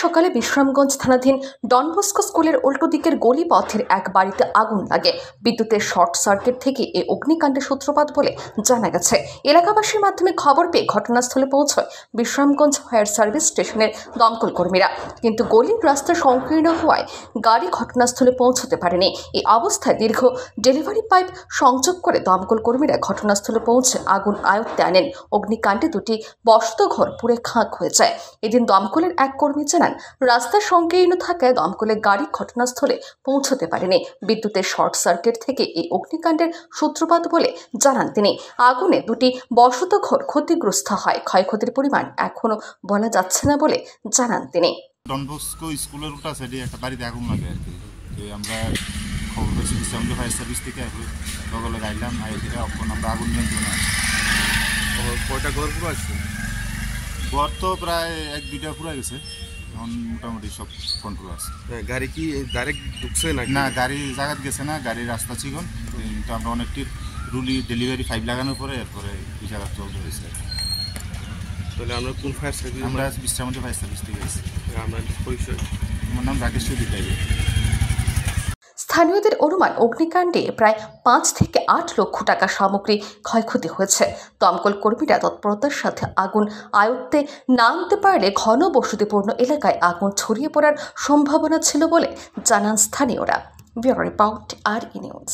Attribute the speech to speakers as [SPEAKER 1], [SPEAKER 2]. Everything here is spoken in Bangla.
[SPEAKER 1] সকালে বিশ্রামগঞ্জ থানাধীন ডন বস্কো স্কুলের উল্টো দিকের গলি পথের এক বাড়িতে আগুন লাগে। বিদ্যুতের শর্ট সার্কিট থেকে এই অগ্নিকাণ্ডের সূত্রপাত বলে জানা গেছে। এলাকাবাসীর মাধ্যমে খবর পেয়ে ঘটনাস্থলে পৌঁছয় বিশ্রামগঞ্জ ফায়ার সার্ভিস স্টেশনের দমকল কর্মীরা, কিন্তু গলির রাস্তা সংকীর্ণ হওয়ায় গাড়ি ঘটনাস্থলে পৌঁছতে পারেনি। এই অবস্থায় দীর্ঘ ডেলিভারি পাইপ সংযোগ করে দমকল কর্মীরা ঘটনাস্থলে পৌঁছে আগুন আয়ত্তে আনেন। অগ্নিকাণ্ডে দুটি বসতঘর পুড়ে খাক হয়ে যায়। এদিন দমকলের এক কর্মী জানান, রাস্তা সংকীর্ণ থাকায় দমকলের গাড়ি ঘটনাস্থলে পৌঁছতে পারেনি। বিদ্যুতের শর্ট সার্কিট থেকে এই অগ্নিকাণ্ডের সূত্রপাত বলে জানান তিনি। আগুনে দুটি বসতঘর ক্ষতিগ্রস্ত হয়। ক্ষয়ক্ষতির পরিমাণ এখনো বলা যাচ্ছে না বলে জানান তিনি।
[SPEAKER 2] ডন বস্কো স্কুলের উল্টা সাইডে একটা বাড়িতে আগুন লাগে আর কি। তো আমরা খবর পেয়েছি বিশ্রামগঞ্জ ফায়ার সার্ভিস থেকে সকলে গাইলাম থেকে আমরা আগুন নিয়ন্ত্রণে আছি।
[SPEAKER 3] কয়টা ঘর পুরো আছে?
[SPEAKER 2] ঘর তো প্রায় এক দুইটা পুরো গেছে, এখন মোটামুটি সব কন্ট্রোল আছে।
[SPEAKER 3] গাড়ি কি ডাইরেক্ট ঢুকছে
[SPEAKER 2] না, গাড়ি জায়গাত গেছে না, গাড়ির রাস্তা চিকন। তো আমরা অনেকটি রুলি ডেলিভারি পাইপ লাগানোর পরে এরপরে এই জায়গা চলতে হয়েছে।
[SPEAKER 3] তাহলে আমরা কোন ফায়ার সার্ভিস?
[SPEAKER 2] আমরা বিশ্রামগঞ্জ ফায়ার সার্ভিস থেকে এসেছি।
[SPEAKER 3] আমরা পরিচয়,
[SPEAKER 2] আমার নাম রাকেশ চৌধুরী।
[SPEAKER 1] স্থানীয়দের অনুমান, অগ্নিকাণ্ডে প্রায় 5 থেকে 8 লক্ষ টাকা সামগ্রী ক্ষয়ক্ষতি হয়েছে। দমকল কর্মীরা তৎপরতার সাথে আগুন আয়ত্তে না আনতে পারলে ঘন বসতিপূর্ণ এলাকায় আগুন ছড়িয়ে পড়ার সম্ভাবনা ছিল বলে জানান স্থানীয়রা। Bureau report, RE news.